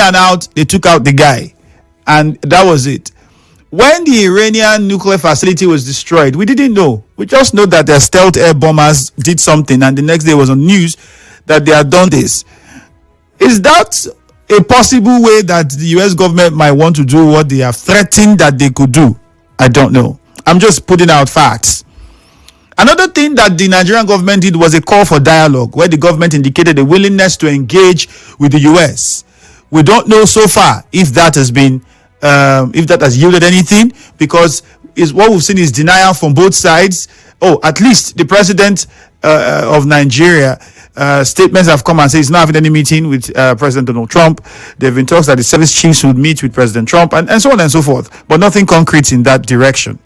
and out, they took out the guy. And that was it. When the Iranian nuclear facility was destroyed, we didn't know. We just know that their stealth air bombers did something, and the next day was on news that they had done this. Is that a possible way that the US government might want to do what they have threatened that they could do? I don't know. I'm just putting out facts. Another thing that the Nigerian government did was a call for dialogue, where the government indicated a willingness to engage with the US. We don't know so far if that has been if that has yielded anything, because what we've seen is denial from both sides. At least the president of Nigeria, statements have come and said he's not having any meeting with President Donald Trump. There have been talks that the service chiefs would meet with President Trump, and so on and so forth, but nothing concrete in that direction.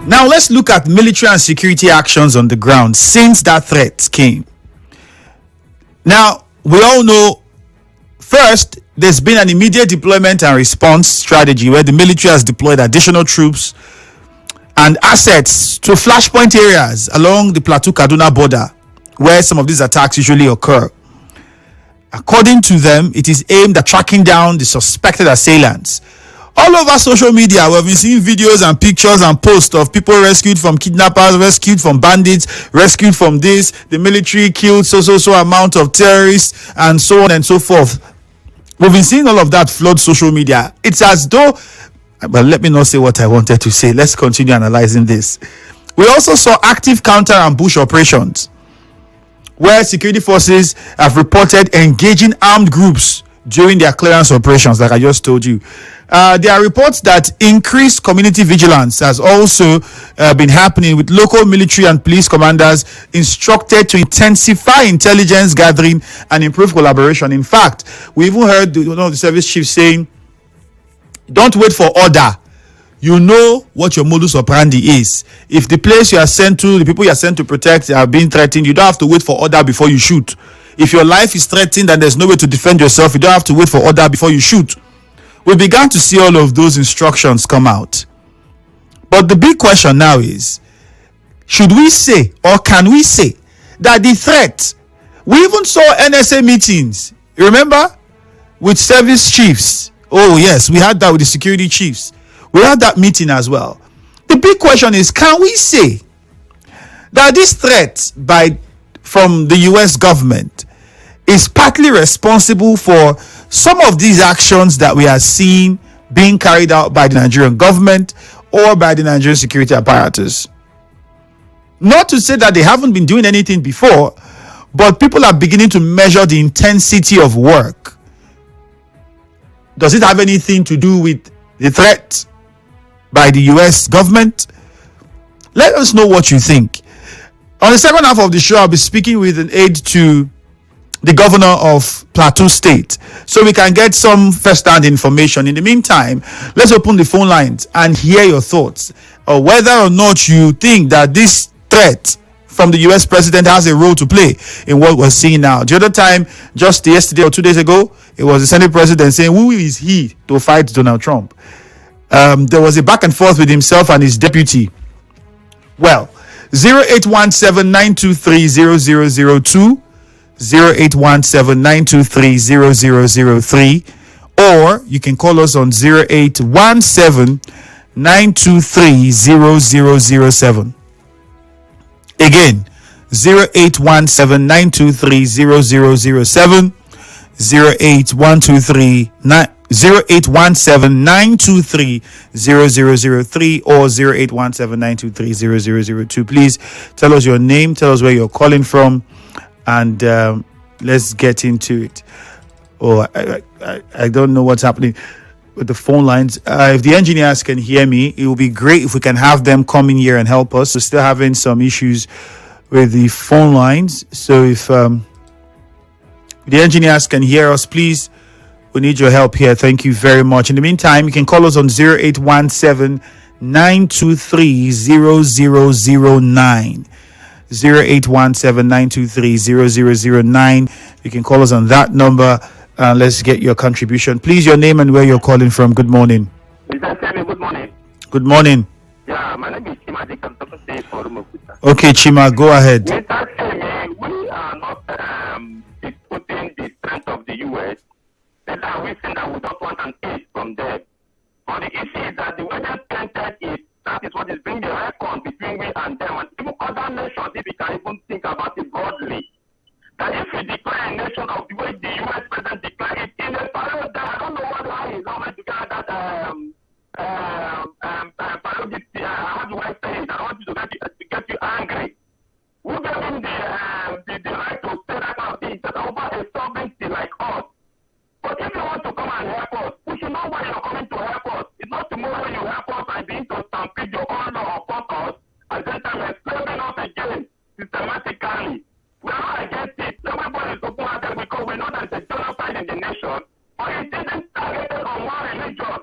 Now let's look at military and security actions on the ground since that threat came. Now, we all know, first, there's been an immediate deployment and response strategy where the military has deployed additional troops and assets to flashpoint areas along the Plateau-Kaduna border where some of these attacks usually occur. According to them, it is aimed at tracking down the suspected assailants. All over social media, we've been seeing videos and pictures and posts of people rescued from kidnappers, rescued from bandits, rescued from this. The military killed so amount of terrorists, and so on and so forth. We've been seeing all of that flood social media. It's as though, but let me not say what I wanted to say. Let's continue analyzing this. We also saw active counter ambush operations, where security forces have reported engaging armed groups during their clearance operations, like I just told you. There are reports that increased community vigilance has also been happening, with local military and police commanders instructed to intensify intelligence gathering and improve collaboration. In fact, we even heard one of the service chiefs saying, don't wait for order. You know what your modus operandi is. If the place you are sent to, the people you are sent to protect are being threatened, you don't have to wait for order before you shoot. If your life is threatened and there's no way to defend yourself, you don't have to wait for order before you shoot. We began to see all of those instructions come out. But the big question now is, should we say, or can we say, that the threat, we even saw NSA meetings, you remember, with service chiefs. Oh yes, we had that with the security chiefs. We had that meeting as well. The big question is, can we say that this threat from the US government is partly responsible for some of these actions that we are seeing being carried out by the Nigerian government or by the Nigerian security apparatus? Not to say that they haven't been doing anything before, but people are beginning to measure the intensity of work. Does it have anything to do with the threat by the US government? Let us know what you think. On the second half of the show, I'll be speaking with an aide to the governor of Plateau State, so we can get some first-hand information. In the meantime, let's open the phone lines and hear your thoughts, or whether or not you think that this threat from the US president has a role to play in what we're seeing now. The other time, just yesterday or 2 days ago, it was the Senate president saying, who is he to fight Donald Trump? There was a back and forth with himself and his deputy. Well, 0817-923-0002, 0817-923-0003, or you can call us on 0817-923-0007. Again, 0817-923-0007, 0817-923-0003, or 0817-923-0002. Please tell us your name, tell us where you're calling from, and let's get into it. I don't know what's happening with the phone lines. If the engineers can hear me, it would be great if we can have them come in here and help us. We're still having some issues with the phone lines. So if the engineers can hear us, please, we need your help here. Thank you very much. In the meantime, you can call us on 0817-923-0009. 0817-923-0009. You can call us on that number and let's get your contribution. Please, your name and where you're calling from. Good morning. Good morning. Good morning. Yeah, my name is Ifiemi Andrew from Plateau State. Okay, Chima, go ahead. Mr. Semi, we are not disputing the strength of the U.S. That are we saying that we don't want an aid from them. But the issue is that the way they strengthened it, that is what is bringing the record between we and them. And even other nations, if we can even think about it broadly, that if we declare a nation of the way the U.S. president declared it in a parallel, I don't know what lie is always declared that parodic, how do I say it? I want you to get you angry. Who gave him the right to say that kind of thing that over a sovereignty like us? But if you want to come and help us, we should know why you're coming to help us. It's not tomorrow you help us by being to stampede your own law upon us, and then time enslaving us again systematically. We are not against it. Everybody is open hearted because we know that there's a genocide in the nation, but it didn't target on one religion.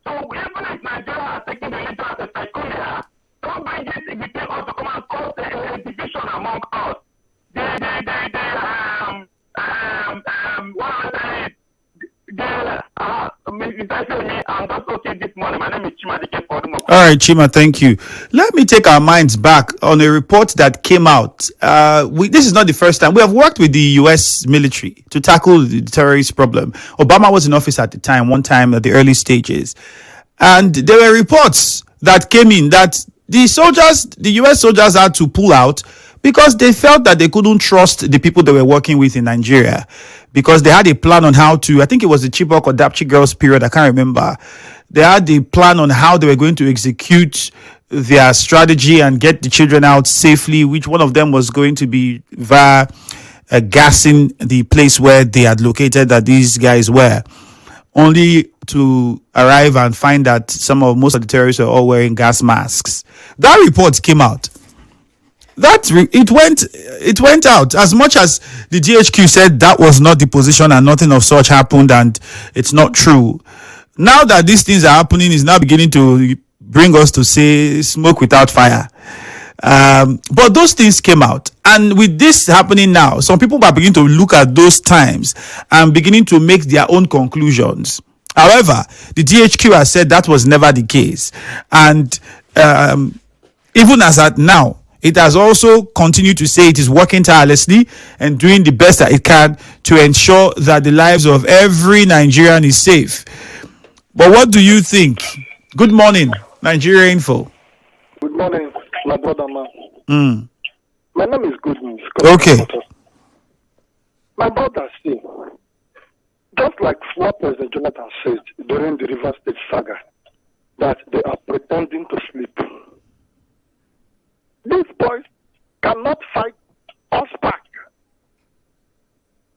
So even if Nigeria has taken religion as a peculiar, don't bring it between us to come and cause a division among us. All right, Chima, thank you. Let me take our minds back on a report that came out. This is not the first time. We have worked with the U.S. military to tackle the terrorist problem. Obama was in office at the time, one time at the early stages. And there were reports that came in that the U.S. soldiers had to pull out because they felt that they couldn't trust the people they were working with in Nigeria, because they had a plan on how to, I think it was the Chibok or Dapchi girls period, I can't remember. They had the plan on how they were going to execute their strategy and get the children out safely, which one of them was going to be via gassing the place where they had located that these guys were, only to arrive and find that most of the terrorists were all wearing gas masks. That report came out. It went out. As much as the GHQ said that was not the position and nothing of such happened and it's not true. Now that these things are happening, is now beginning to bring us to say smoke without fire. But those things came out. And with this happening now, some people are beginning to look at those times and beginning to make their own conclusions. However, the GHQ has said that was never the case. And even as at now, it has also continued to say it is working tirelessly and doing the best that it can to ensure that the lives of every Nigerian is safe. But what do you think? Good morning, Nigeria Info. Good morning, my brother, man. My name is Good News. Okay. My brother, see, just like what President Jonathan said during the River State saga, that they are pretending to sleep. These boys cannot fight us back.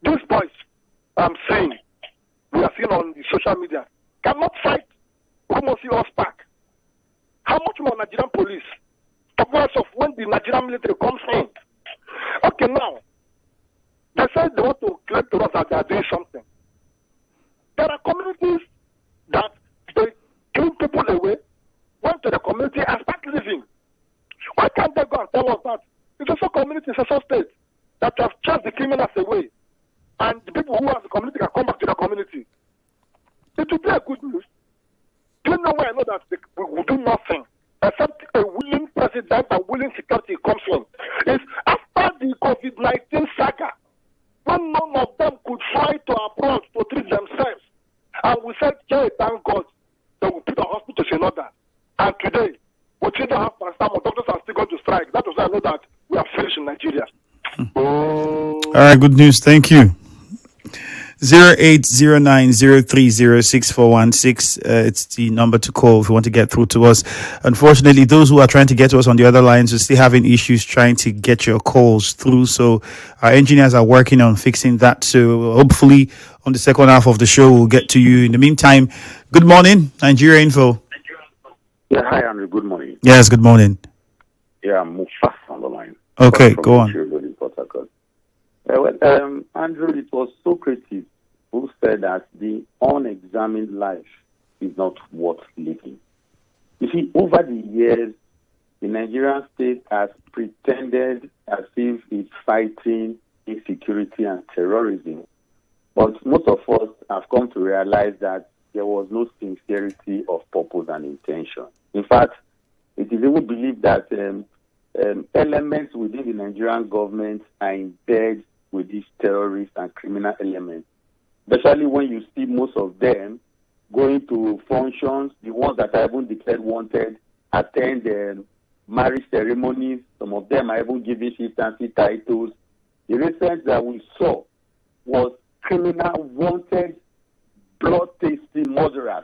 These boys, I'm saying, we are seeing on the social media, cannot fight Rumosi us back. How much more Nigerian police? Talk of when the Nigerian military comes in. Okay, now, they said they want to claim to us that they are doing something. There are communities that they kill people away, went to the community and start living. Why can't they go and tell us that? It's also community, it's also state that have chased the criminals away. And the people who are the community can come back to the community. It will be a good news. Do you know why I know that we will do nothing except a willing president and willing security comes in? It's after the COVID-19 saga, when none of them could fly to abroad to treat themselves. And we said, hey, thank God that we put our hospitals in order. And today, we still don't have paracetamol. Doctors are still going to strike. That was why I know that we are finished in Nigeria. All right, good news. Thank you. 0809030641. It's the number to call if you want to get through to us. Unfortunately, those who are trying to get to us on the other lines are still having issues trying to get your calls through. So our engineers are working on fixing that. So hopefully on the second half of the show, we'll get to you. In the meantime, good morning, Nigeria Info. Yeah, hi, Andrew. Good morning. Yes, good morning. Yeah, I'm Mufas on the line. Okay, go on. Andrew, it was Socrates who said that the unexamined life is not worth living. You see, over the years, the Nigerian state has pretended as if it's fighting insecurity and terrorism. But most of us have come to realize that there was no sincerity of purpose and intention. In fact, it is even believed that elements within the Nigerian government are in bed with these terrorist and criminal elements, especially when you see most of them going to functions, the ones that are even declared wanted, attend marriage ceremonies. Some of them are even given chieftaincy titles. The recent that we saw was criminal wanted, blood-tasty murderers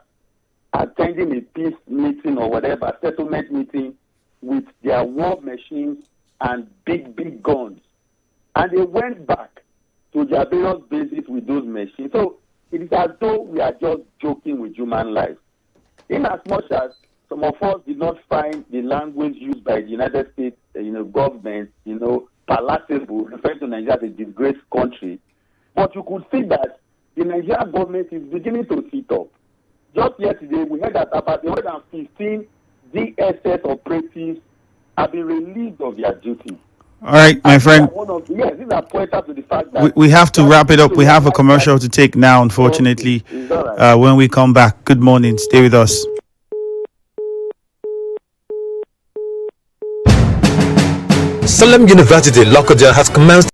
attending a peace meeting or whatever, settlement meeting with their war machines and big guns. And they went back to their various bases with those machines. So it is as though we are just joking with human life. In as much as some of us did not find the language used by the United States government, palatable, referring to Nigeria as a disgraced country, but you could see that the Nigerian government is beginning to sit up. Just yesterday, we heard that about 115 DSS operatives have been relieved of their duties. All right, my friend. These are pointers to the fact that we have to wrap it up. We have a commercial to take now, unfortunately. Right. When we come back, good morning. Stay with us. Salem University, Lokoja, has commenced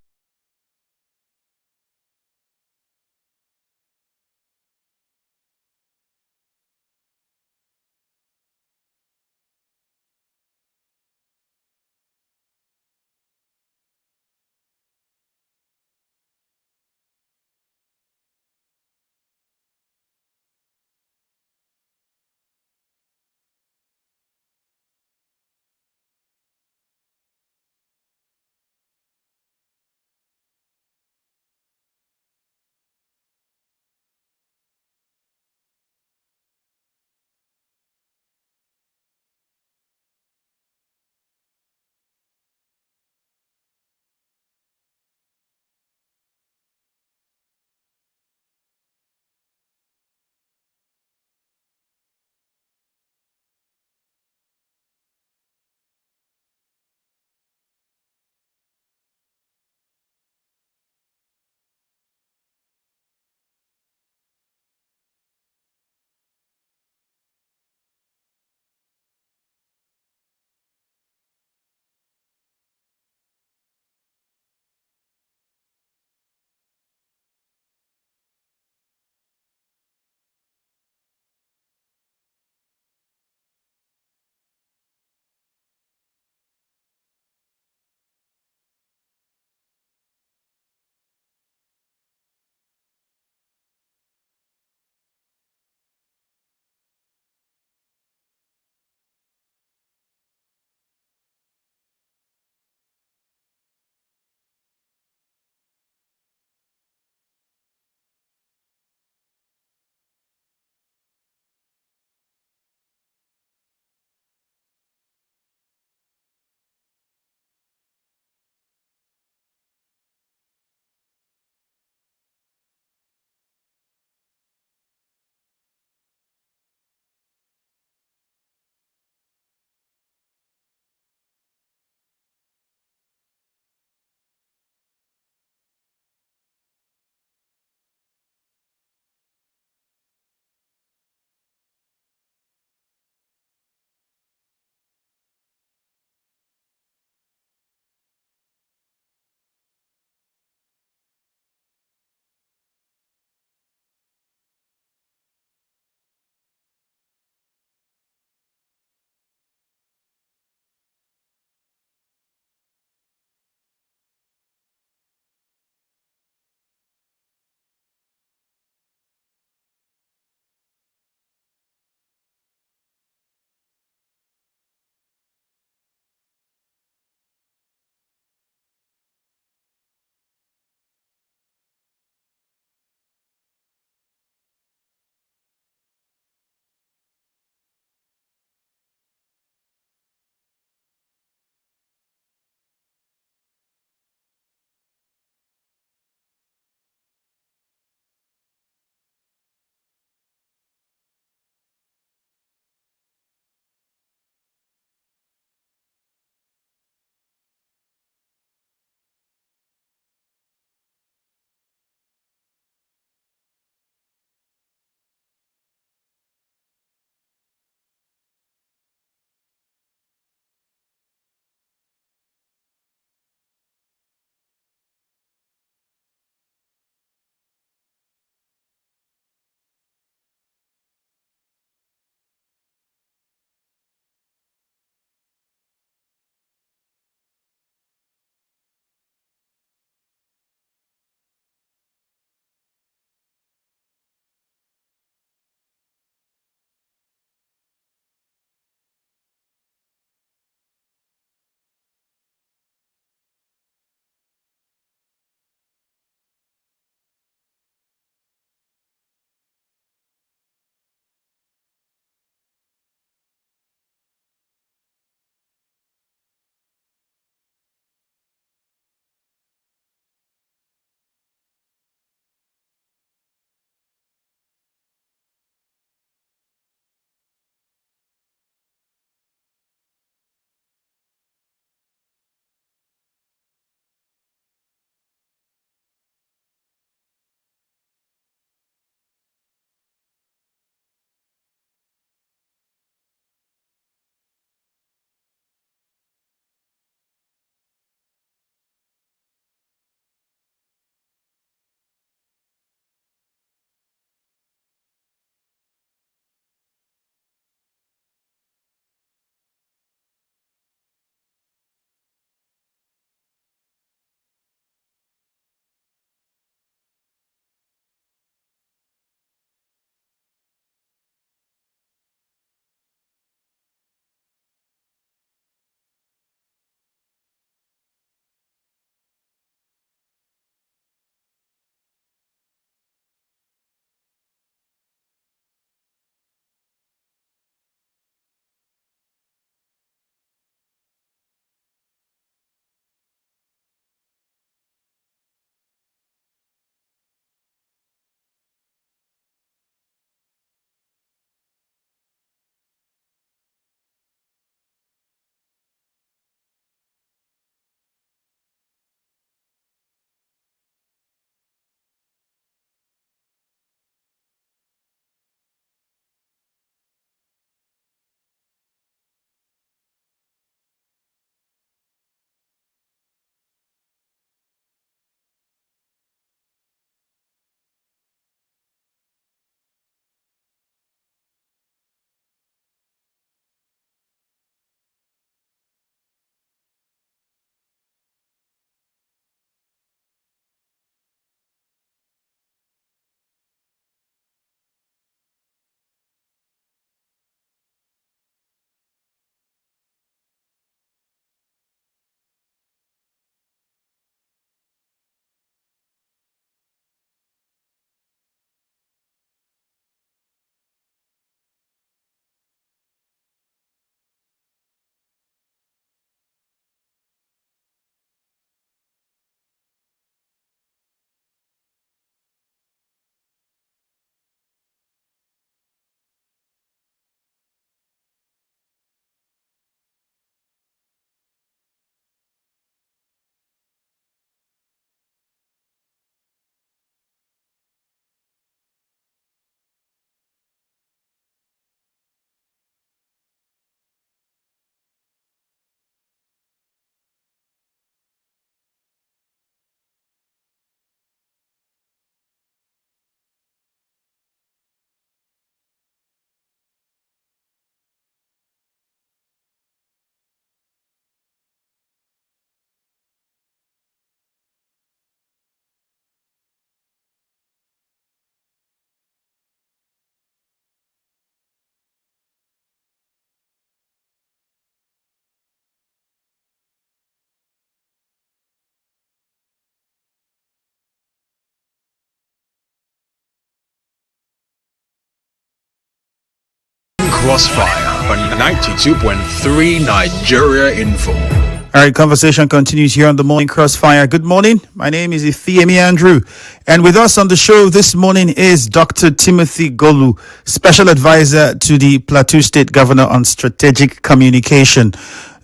Crossfire on 92.3 Nigeria Info. All right, conversation continues here on the Morning Crossfire. Good morning. My name is Ifiemi Andrew. And with us on the show this morning is Dr. Timothy Golu, Special Advisor to the Plateau State Governor on Strategic Communication.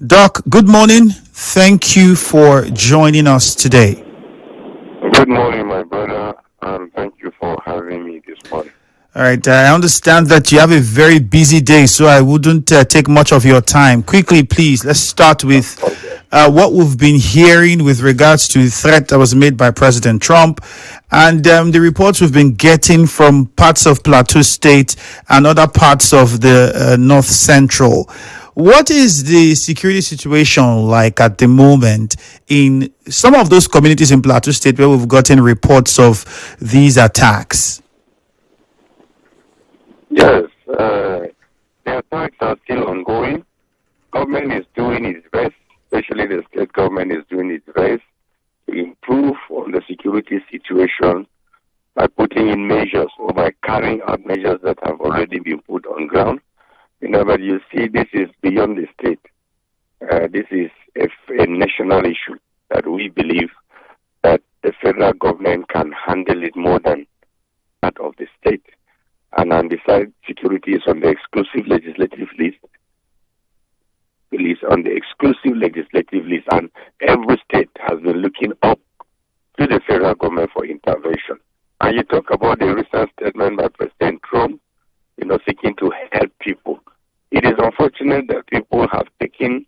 Doc, good morning. Thank you for joining us today. Good morning, my brother, and thank you for having me this morning. All right, I understand that you have a very busy day, so I wouldn't take much of your time. Quickly, please, let's start with what we've been hearing with regards to the threat that was made by President Trump and the reports we've been getting from parts of Plateau State and other parts of the North Central. What is the security situation like at the moment in some of those communities in Plateau State where we've gotten reports of these attacks? Yes, the attacks are still ongoing. Government is doing its best, especially the state government is doing its best to improve on the security situation by putting in measures or by carrying out measures that have already been put on ground. But you see, this is beyond the state. This is a national issue that we believe that the federal government can handle it more than that of the state. And undecided security is on the exclusive legislative list. It is on the exclusive legislative list, and every state has been looking up to the federal government for intervention. And you talk about the recent statement by President Trump, seeking to help people. It is unfortunate that people have taken,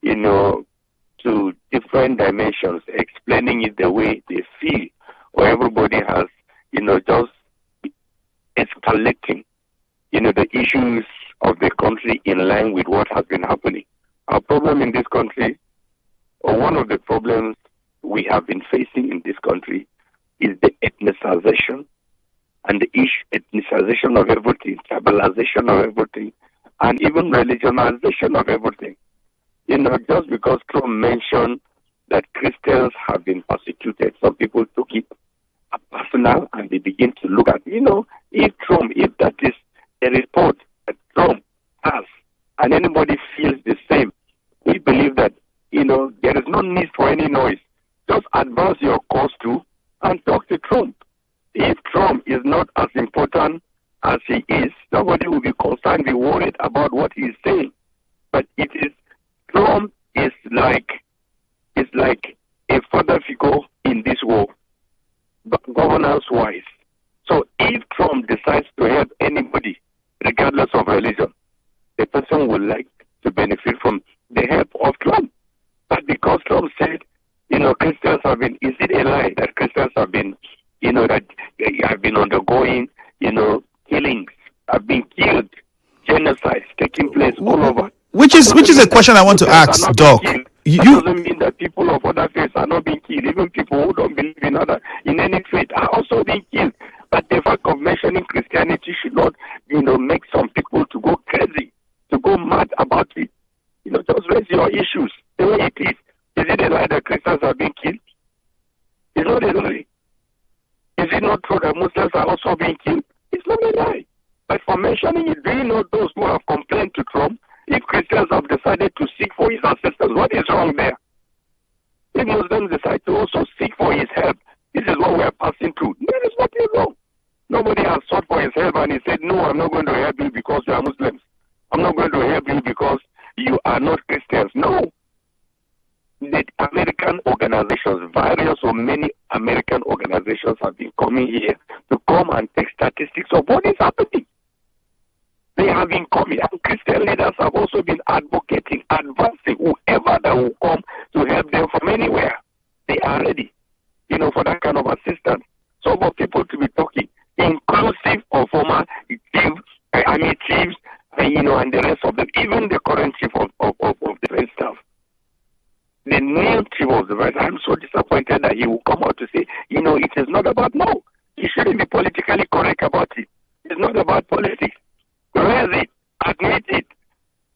to different dimensions, explaining it the way they feel, or everybody has, just escalating, the issues of the country in line with what has been happening. Our problem in this country, or one of the problems we have been facing in this country, is the ethnicization and the ethnicization of everything, tribalization of everything, and even religionization of everything. Just because Trump mentioned that Christians have been persecuted, some people took it personal and they begin to look at, if that is a report that Trump has and anybody feels the same, we believe that, there is no need for any noise. Just advance your cause to and talk to Trump. If Trump is not as important as he is, nobody will be concerned, be worried about what he is saying. But Trump is like a father figure in this world, governance-wise. So if Trump decides to help anybody, regardless of religion, the person would like to benefit from the help of Trump. But because Trump said, Christians have been, is it a lie that Christians have been, that they have been undergoing, killings, have been killed, genocides taking place all over. Which is a question I want to ask, Doc. That doesn't mean that people of other faiths are not being killed. Even people who don't believe in any faith are also being killed. But the fact of mentioning Christianity should not, make some people to go crazy, to go mad about it. Just raise your issues the way it is. Is it a lie that Christians are being killed? It's not a lie. Is it not true that Muslims are also being killed? It's not a lie. But for mentioning it, do you know those who have complained to Trump? If Christians have decided to seek for his assistance, what is wrong there? If Muslims decide to also seek for his help, this is what we are passing through. There is nothing wrong. Nobody has sought for his help and he said, no, I'm not going to help you because you are Muslims. I'm not going to help you because you are not Christians. No. The American organizations, various or many American organizations have been coming here to come and take statistics of what is happening. They have been coming, and Christian leaders have also been advocating, advancing whoever that will come to help them from anywhere. They are ready, for that kind of assistance. So for people to be talking, inclusive of former chiefs, and the rest of them, even the current chief of defense staff. The new chief of the defense, I'm so disappointed that he will come out to say, it is not about, no, he shouldn't be politically correct about it. It's not about politics. Raise it, admit it,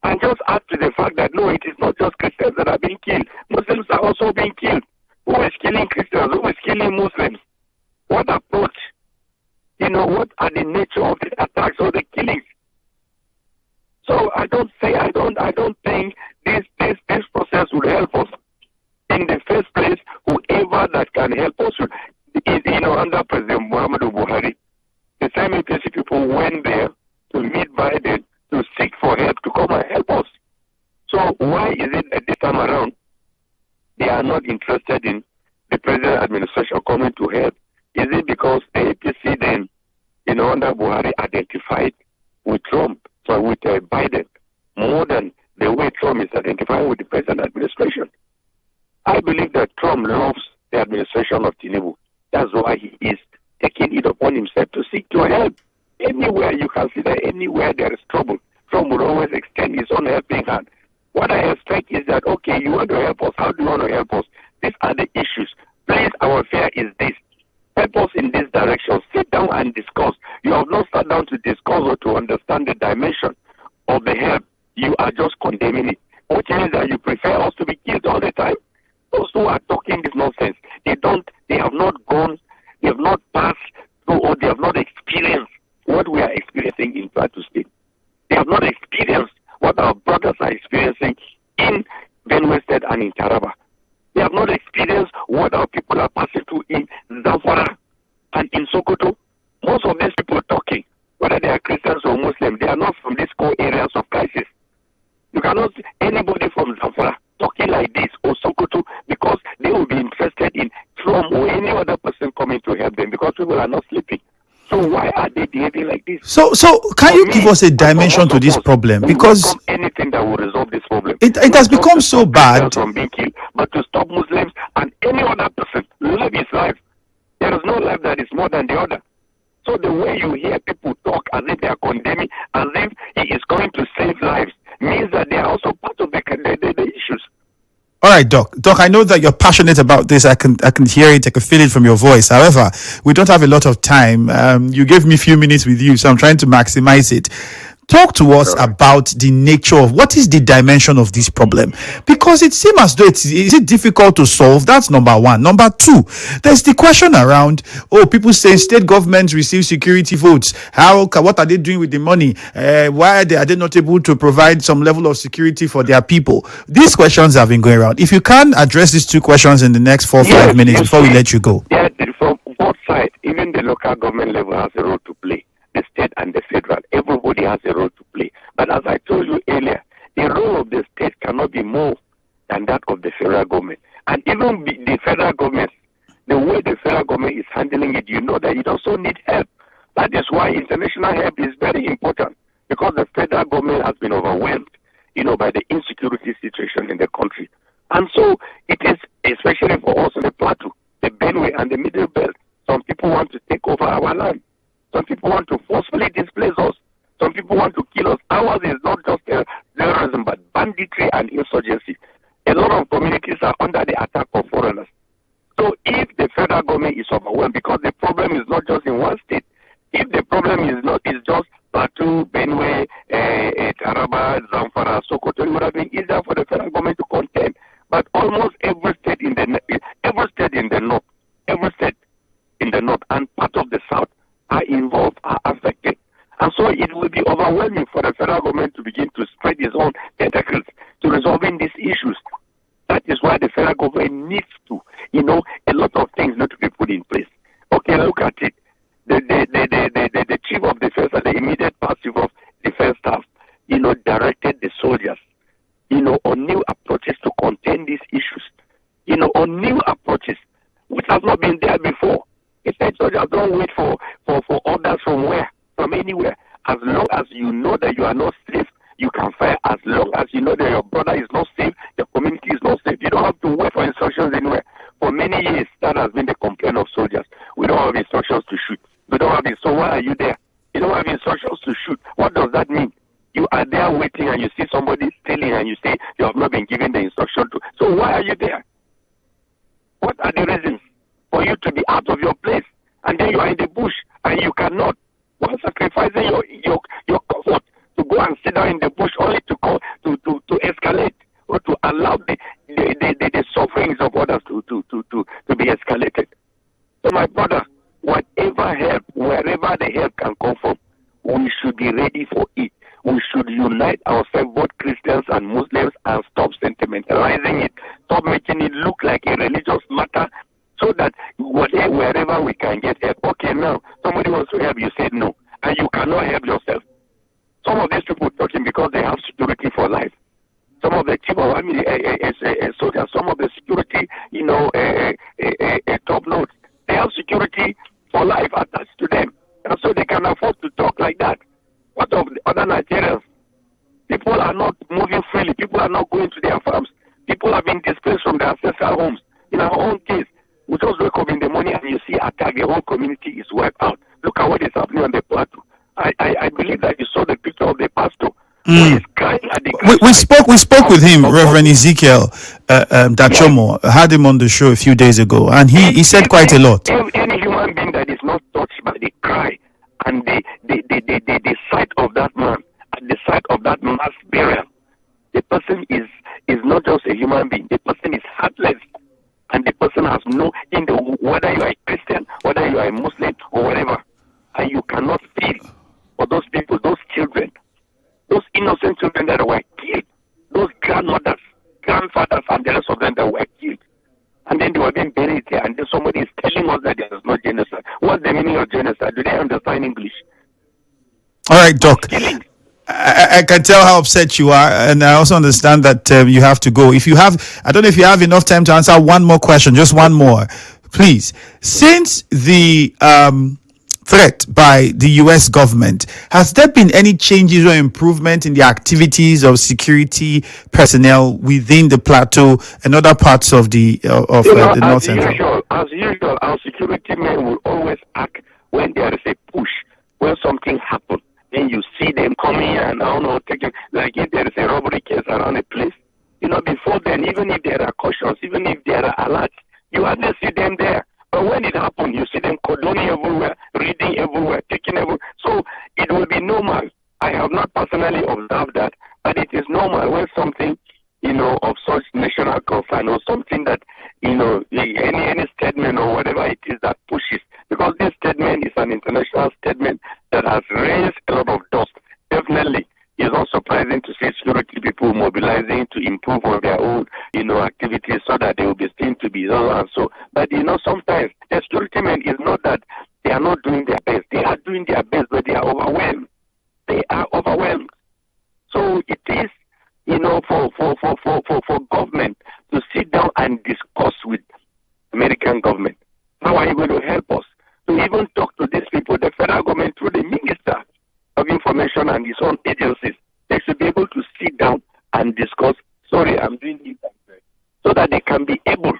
and just add to the fact that no, it is not just Christians that are being killed. Muslims are also being killed. Who is killing Christians? Who is killing Muslims? What approach? What are the nature of the attacks or the killings? under Buhari identified with Trump, with Biden, more than the way Trump is identifying with the present administration. I believe that Trump loves the administration of Tinubu. That's why he is taking it upon himself to seek to help. Anywhere you consider, anywhere there is trouble, Trump will always extend his own helping hand. What I expect is that, okay, you want to help us. How do you want to help us? These are the issues. Please, our fear is this. Help us in this direction. Sit down and discuss. You have not sat down to discuss or to understand the dimension of the help. You are just condemning it, which means that you prefer us to be killed all the time. Those who are talking this nonsense, they have not passed through, or they have not experienced what we are experiencing in Plateau State. They have not experienced what our brothers are experiencing in Benue State and in Taraba. They have not experienced what our people are passing through in Zamfara and in Sokoto. Most of these people talking, whether they are Christians or Muslims, they are not from these core areas of crisis. You cannot see anybody from Zamfara talking like this or Sokoto, because they will be interested in Trump or any other person coming to help them, because people are not sleeping. So why are they behaving like this? So can you give us a dimension to this problem? Because anything that will resolve this problem. It has become so bad. From being killed, but to stop Muslims and any other person live his life. There is no life that is more than the other. So the way you hear people talk as if they are condemning, as if he is going to save lives, means that they are also part of the issues. All right, Doc. Doc, I know that you're passionate about this. I can hear it. I can feel it from your voice. However, we don't have a lot of time. You gave me a few minutes with you, so I'm trying to maximize it. Talk to us about the nature of what is the dimension of this problem, because it seems as though is it difficult to solve. That's number one. Number two, there's the question around people saying state governments receive security votes. What are they doing with the money? Why are they not able to provide some level of security for their people? These questions have been going around. If you can address these two questions in the next 4-5 minutes before we let you go. Yeah, from both sides, even the local government level has a role to play. The state and the federal, everybody has a role to play. But as I told you earlier, the role of the state cannot be more than that of the federal government. And even the federal government, the way the federal government is handling it, you know that it also needs help. That is why international help is very important, because the federal government has been overwhelmed, by the insecurity situation in the country. And so it is, especially for us in the Plateau, the Benue and the Middle Belt, some people want to take over our land. Some people want to forcefully displace us. Some people want to kill us. Ours is not just terrorism, but banditry and insurgency. A lot of communities are under the attack of foreigners. So if the federal government is overwhelmed, because the problem is not just in one state, if the problem is just Plateau, Benue, Taraba, Zamfara, Sokoto, it would have been easier for the federal government to contain. But almost every state in the north, and part of the south are involved, are affected. And so it will be overwhelming for the federal government to begin to spread its own tentacles to resolving these issues. That is why the federal government needs to, a lot of things need to be put in place. Okay, look at it. The chief of defense and the immediate past chief of defense staff, directed the soldiers, on new approaches to contain these issues, on new approaches, which has not been there before. It said soldiers don't wait for orders from anywhere. As long as you know that you are not safe, you can fire. As long as you know that your brother is not safe, the community is not safe, you don't have to wait for instructions anywhere. For many years, that has been the complaint of soldiers. We don't have instructions to shoot. We don't have it. So why are you there? You don't have instructions to shoot. What does that mean? You are there waiting and you see somebody stealing and you say you have not been given the instruction to. So why are you there? What are the reasons for you to be out of your place? And then you are in the bush and you cannot, while sacrificing your comfort, to go and sit down in the bush only to escalate or to allow the sufferings of others to be escalated. So my brother, whatever help, wherever the help can come from, we should be ready for it. We should unite ourselves, both Christians and Muslims, and stop sentimentalizing it. Stop making it look like a religious matter, so that wherever we can get help. Okay, now, somebody wants to help, you said no, and you cannot help yourself. Some of these people talking because they have security for life. Some of the chief of army soldiers, some of the security, top notes, they have security for life attached to them. And so they can afford Look at what is happening on the plateau. I believe that you saw the picture of the pastor who is crying at the we spoke with him, Reverend Ezekiel Dachomo. I had him on the show a few days ago, and he said quite a lot. Any human being that is not touched by the cry and the sight of that man, at the sight of that mass burial, the person is not just a human being. The person is heartless, and the person has no, whether you are a Christian, whether you are a Muslim, or whatever, and you cannot feel for those people, those children, those innocent children that were killed, those grandmothers, grandfathers, and the rest of them that were killed. And then they were being buried there, and then somebody is telling us that there is no genocide. What's the meaning of genocide? Do they understand English? All right, Doc. I can tell how upset you are, and I also understand that you have to go. If you have, I don't know if you have enough time to answer one more question, just one more, please. Since the threat by the U.S. government, has there been any changes or improvement in the activities of security personnel within the plateau and other parts of the the North Central? As usual, our security men will always act when there is a push, when something happens. Then you see them coming and I don't know, taking, like if there is a robbery case around a place, before then, even if there are cautions, even if there are alerts, you hardly see them there. But when it happens, you see them cordoning everywhere, reading everywhere, taking everywhere. So it will be normal. I have not personally observed that, but it is normal when something, of such national concern or something that, any statement or whatever it is that pushes. Because this statement is an international statement that has raised a lot of dust. Definitely, it's not surprising to see security people mobilizing to improve on their own, activities so that they will be seen to be done and so. But, sometimes the security men is not that they are not doing their best. They are doing their best, but they are overwhelmed. They are overwhelmed. So it is, for government to sit down and discuss with American government. How are you going to help us? To even talk to these people, the federal government through the Minister of Information and his own agencies, they should be able to sit down and discuss, sorry, I'm doing this, so that they can be able,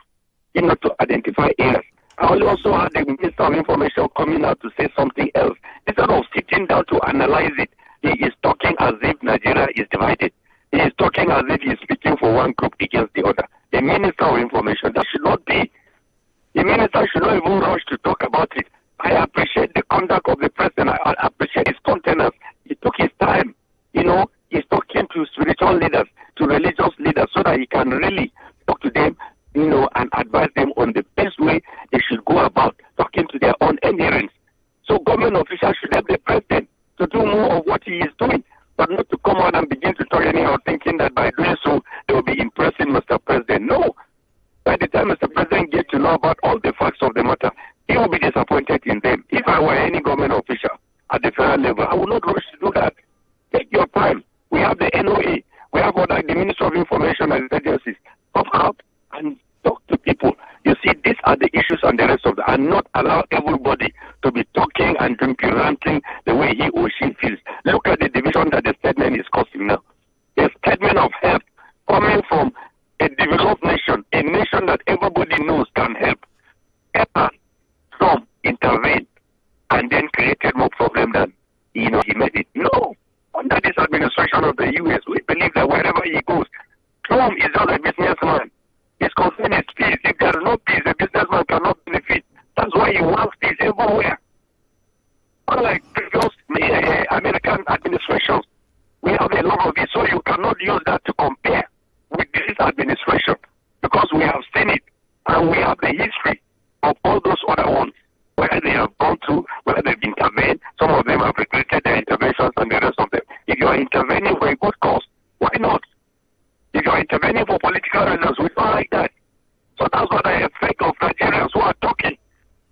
to identify errors. I will also have the Minister of Information coming out to say something else. Instead of sitting down to analyze it, he is talking as if Nigeria is divided. He is talking as if he is speaking for one group against the other. The Minister of Information, that should not be. The minister should not even rush to talk about it. I appreciate the conduct of the president. I appreciate his countenance. He took his time. He's talking to spiritual leaders, to religious leaders, so that he can really talk to them, and advise them on the best way they should go about talking to their own adherents. So government officials should help the president to do more of what he is doing, but not to come out and begin to talk anyhow, thinking that by doing so, they will be impressing Mr. President. No. By the time Mr. President gets to know about all the facts of the matter, he will be disappointed in them. If I were any government official at the federal level, I would not rush to do that. Take your time. We have the NOA. We have the Ministry of Information and agencies. Come out and talk to people. You see, these are the issues and the rest of them, and not allow everybody to be talking and ranting the way he or she feels. Look at the division that the statement is causing now. A statement of help coming from a developed nation, a nation that everybody knows can help. Trump intervened and then created more problem than he made it. No. Under this administration of the U.S., we believe that wherever he goes, Trump is not a businessman. His concern is peace. If there is no peace, a businessman cannot benefit. That's why he wants peace everywhere. Unlike previous American administrations, we have a lot of it, so you cannot use that to compare with this administration, because we have seen it and we have the history of all those other ones where they have gone through, where they've intervened. Some of them have regretted their interventions and the rest of them. If you are intervening for a good cause, why not? If you are intervening for political reasons, we don't like that. So that's what I expect of Nigerians who are talking.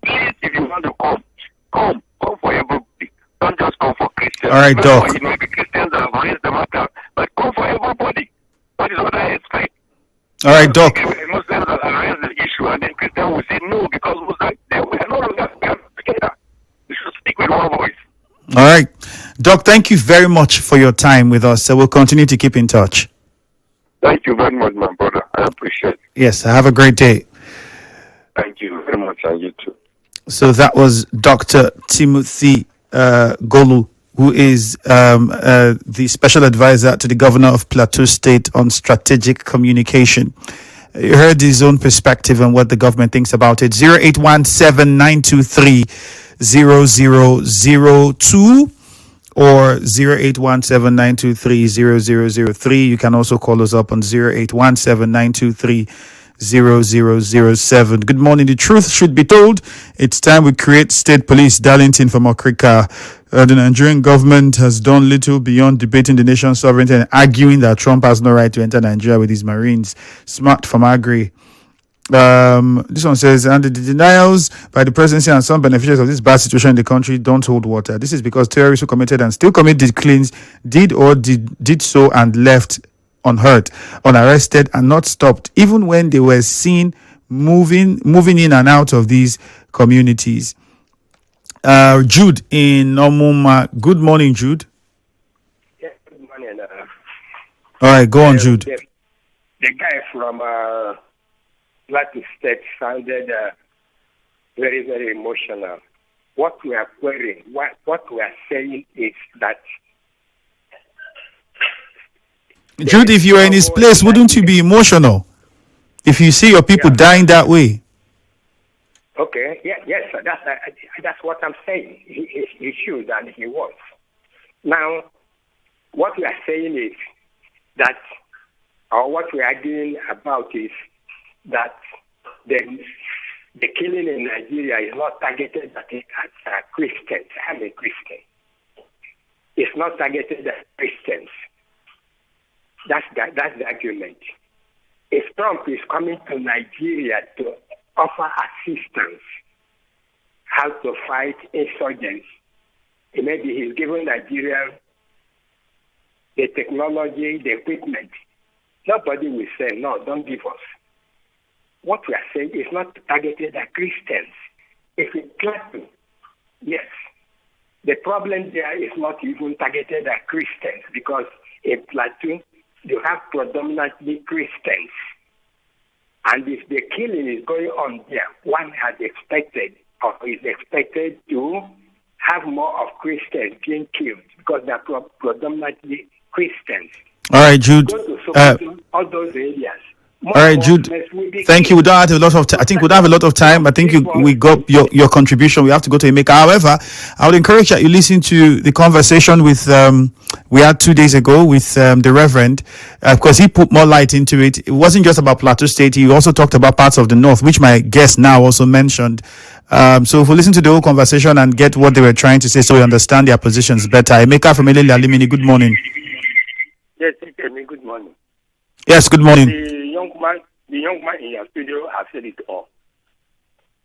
Please, if you want to come for everybody. Don't just come for Christians. All right, Doc. It may be Christians that have raised the matter, but come for everybody. That is what I expect. All right, Doc. Muslims that raise the issue, and then Christians will say no, because Muslims, we are no longer together. We should speak with one voice. All right. Doc, thank you very much for your time with us. So we'll continue to keep in touch. Thank you very much, my brother. I appreciate it. Yes, have a great day. Thank you very much, and you too. So that was Dr. Timothy Golu, who is the special advisor to the governor of Plateau State on strategic communication. You heard his own perspective on what the government thinks about it. 0817-923-0002 or 0817-923-0003. You can also call us up on 0817-923-0007. Good morning. The truth should be told. It's time we create state police. Darlington from Okrika. The Nigerian government has done little beyond debating the nation's sovereignty and arguing that Trump has no right to enter Nigeria with his Marines. Smart from Agri. This one says, and the denials by the presidency and some beneficiaries of this bad situation in the country don't hold water. This is because terrorists who committed and still commit these crimes did so and left unhurt, unarrested, and not stopped, even when they were seen moving in and out of these communities. Jude in Omuma. Good morning, Jude. Yes, good morning. All right, go on, Jude. The guy from Plateau State sounded very, very emotional. What we are querying, what we are saying is that... Jude, if you were in his place, wouldn't you be emotional? If you see your people dying that way? Okay, yes, that's what I'm saying. He should and he was. Now, what we are saying is that, or what we are arguing about is that the killing in Nigeria is not targeted at Christians. I'm a Christian. It's not targeted at Christians. That's the argument. If Trump is coming to Nigeria to offer assistance, how to fight insurgents, maybe he's giving Nigeria the technology, the equipment. Nobody will say, no, don't give us. What we are saying is not targeted at Christians. If it's Plateau, yes. The problem there is not even targeted at Christians because in Plateau, you have predominantly Christians. And if the killing is going on there, one has expected or is expected to have more of Christians being killed because they are predominantly Christians. All right, Jude. Go to Sokoto, all those areas. All right, Jude. Thank you. We don't have a lot of I think we don't have a lot of time. I think we got your contribution. We have to go to Emeka. However, I would encourage that you listen to the conversation with we had 2 days ago with the Reverend, because he put more light into it. It wasn't just about Plateau State. He also talked about parts of the North, which my guest now also mentioned. So if we listen to the whole conversation and get what they were trying to say, so we understand their positions better. Emeka from Elele Alimini. Good morning. Yes, good morning. Yes, good morning. The young man in your studio has said it all.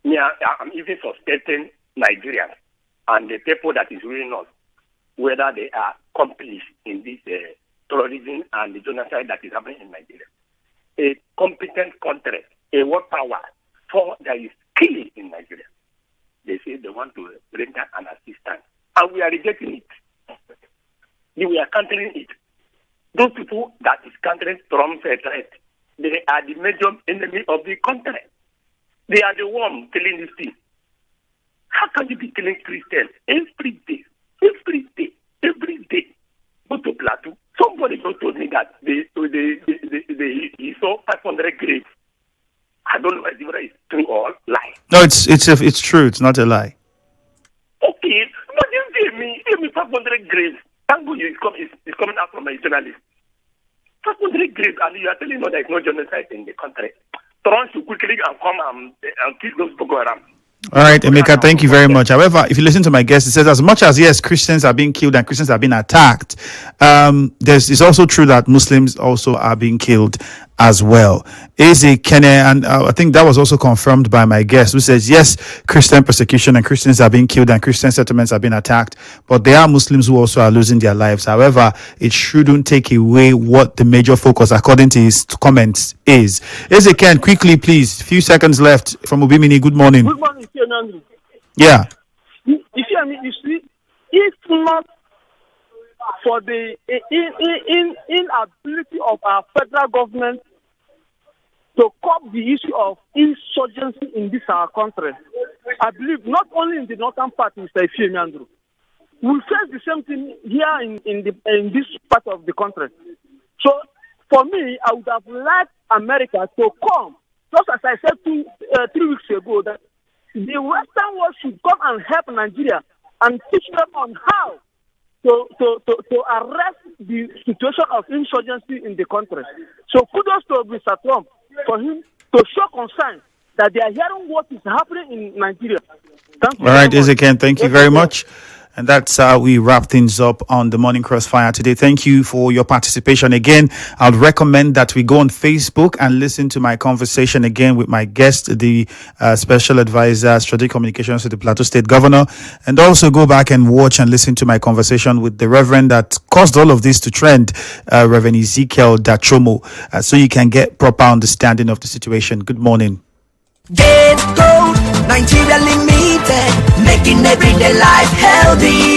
Yeah, I'm even suspecting Nigerians and the people that is ruling us, whether they are complice in this terrorism and the genocide that is happening in Nigeria. A competent country, a world power, for there is killing in Nigeria. They say they want to render an assistance, and we are rejecting it. We are countering it. Those people that is countering Trump's threat, they are the major enemy of the country. They are the ones killing this thing. How can you be killing Christians every day? Go to Plateau. Somebody just told me that he saw 500 graves. I don't know whether it's true or lie. No, it's true. It's not a lie. Okay, but you give me 500 graves. Tango is coming out from a journalist. 500 graves, and you are telling me there is no genocide in the country. Trump should quickly come and kill those Boko Haram. All right, Emeka, thank you very much. However, if you listen to my guest, it says as much as, yes, Christians are being killed and Christians are being attacked, it's also true that Muslims also are being killed as well. Eze Kene, and I think that was also confirmed by my guest, who says, yes, Christian persecution and Christians are being killed and Christian settlements are being attacked, but there are Muslims who also are losing their lives. However, it shouldn't take away what the major focus, according to his comments, is. Eze Ken, quickly, please, few seconds left from Ubimini. Good morning. Good morning, Ifiemi Andrew. Yeah. Ifiemi, you see, if not for the inability of our federal government to curb the issue of insurgency in this our country. I believe not only in the northern part, Mr. Ifiemi Andrew, we face the same thing here in this part of the country. So, for me, I would have liked America to come, just as I said 3 weeks ago, that the Western world should come and help Nigeria and teach them on how to arrest the situation of insurgency in the country. So kudos to Mr. Trump for him to show concern that they are hearing what is happening in Nigeria. Thank you. All right, Ezekiel, thank you very much. And that's how we wrap things up on the Morning Crossfire today. Thank you for your participation. Again, I'd recommend that we go on Facebook and listen to my conversation again with my guest, the Special Advisor, Strategic Communications to the Plateau State Governor, and also go back and watch and listen to my conversation with the Reverend that caused all of this to trend, Reverend Ezekiel Dachomo, so you can get proper understanding of the situation. Good morning. Get Gold, Nigeria Limited, making everyday life healthy.